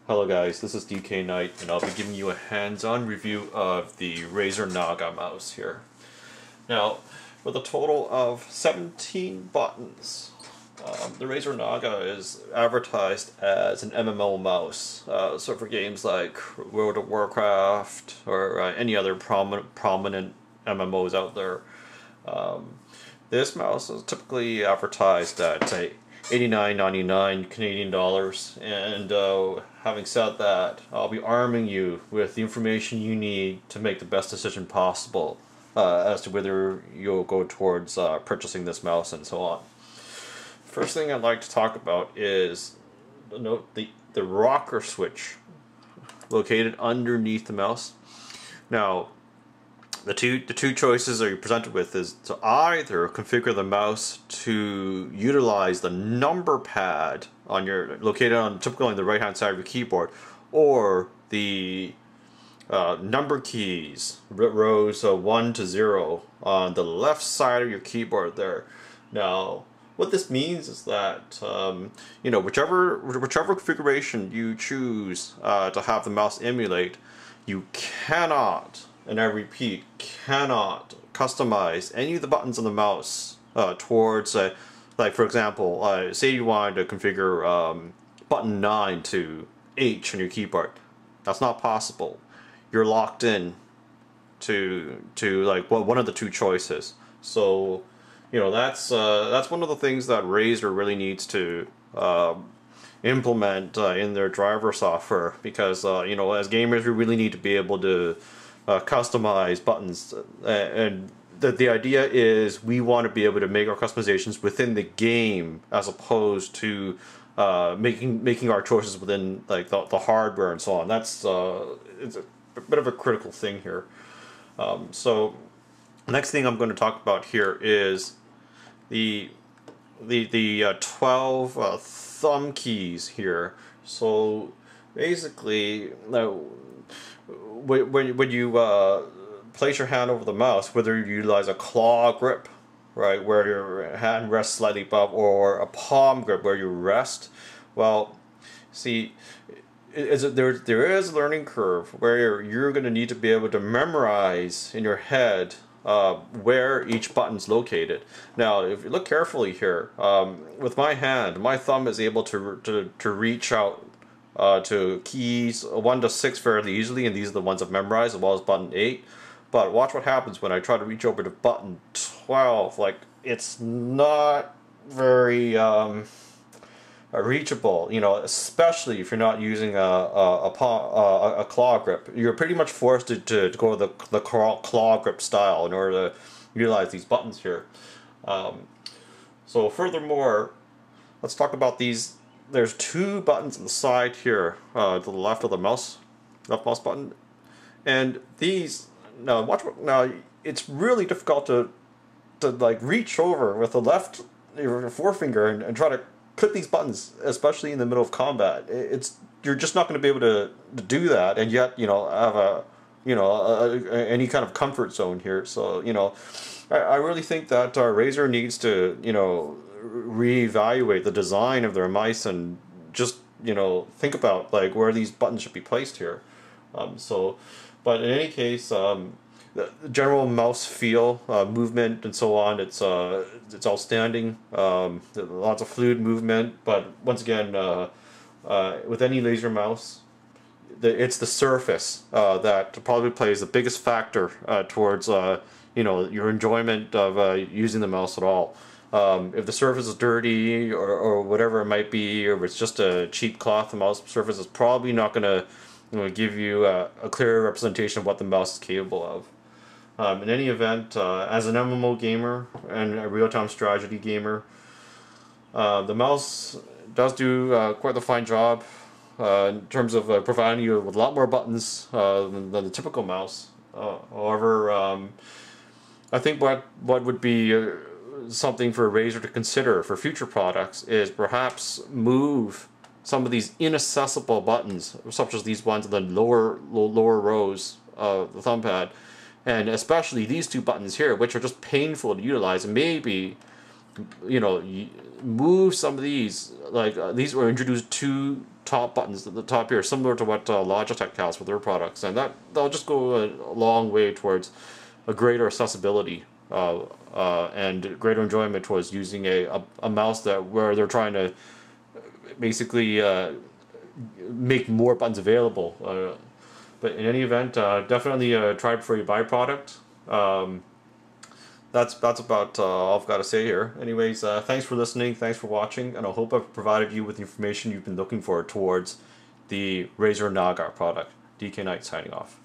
Hello guys, this is DK Knight, and I'll be giving you a hands-on review of the Razer Naga mouse here. Now, with a total of 17 buttons, the Razer Naga is advertised as an MMO mouse. So for games like World of Warcraft or any other prominent MMOs out there, this mouse is typically advertised at, say, $89.99 Canadian dollars, and having said that, I'll be arming you with the information you need to make the best decision possible as to whether you'll go towards purchasing this mouse and so on. First thing I'd like to talk about is the rocker switch located underneath the mouse. Now, the two choices that you're presented with is to either configure the mouse to utilize the number pad located on typically on the right hand side of your keyboard, or the number keys rows 1 to 0 on the left side of your keyboard there. Now, what this means is that whichever configuration you choose to have the mouse emulate, you cannot, and I repeat, cannot customize any of the buttons on the mouse towards, like for example, say you wanted to configure button 9 to H on your keyboard. That's not possible. You're locked in to like one of the two choices. So, that's one of the things that Razer really needs to implement in their driver software, because as gamers we really need to be able to customize buttons, and the idea is we want to be able to make our customizations within the game as opposed to making our choices within like the hardware and so on. That's it's a bit of a critical thing here. So next thing I'm going to talk about here is the 12 thumb keys here. So basically, when you place your hand over the mouse, whether you utilize a claw grip, right, where your hand rests slightly above, or a palm grip where you rest, well, see, there is a learning curve where you're going to need to be able to memorize in your head where each button's located. Now, if you look carefully here, with my hand, my thumb is able to reach out to keys 1 to 6 fairly easily, and these are the ones I've memorized, as well as button 8. But watch what happens when I try to reach over to button 12. Like, it's not very reachable, especially if you're not using a claw grip. You're pretty much forced to go the claw grip style in order to utilize these buttons here. So furthermore, let's talk about these. There's 2 buttons on the side here, to the left of the left mouse button, and these. Now now it's really difficult to like reach over with the left your forefinger and try to click these buttons, especially in the middle of combat. You're just not going to be able to do that, and yet have any kind of comfort zone here. So I really think that Razer needs to reevaluate the design of their mice and just think about like where these buttons should be placed here. But in any case, the general mouse feel, movement, and so on, it's outstanding. Lots of fluid movement, but once again, with any laser mouse, it's the surface that probably plays the biggest factor towards your enjoyment of using the mouse at all. If the surface is dirty or whatever it might be, or if it's just a cheap cloth mouse surface, it's probably not going to give you a clear representation of what the mouse is capable of. In any event, as an MMO gamer and a real-time strategy gamer, the mouse does do quite a fine job in terms of providing you with a lot more buttons than the typical mouse. However, I think what would be something for Razer to consider for future products is perhaps move some of these inaccessible buttons, such as these ones in the lower rows of the thumb pad, and especially these 2 buttons here, which are just painful to utilize, and maybe move some of these, like these were introduced too top buttons at the top here, similar to what Logitech has with their products, and that'll just go a long way towards a greater accessibility and greater enjoyment towards using a mouse where they're trying to basically make more buttons available. But in any event, definitely try before you buy product. That's about all I've got to say here. Anyways, thanks for listening, thanks for watching, and I hope I've provided you with the information you've been looking for towards the Razer Naga product. DK Knight signing off.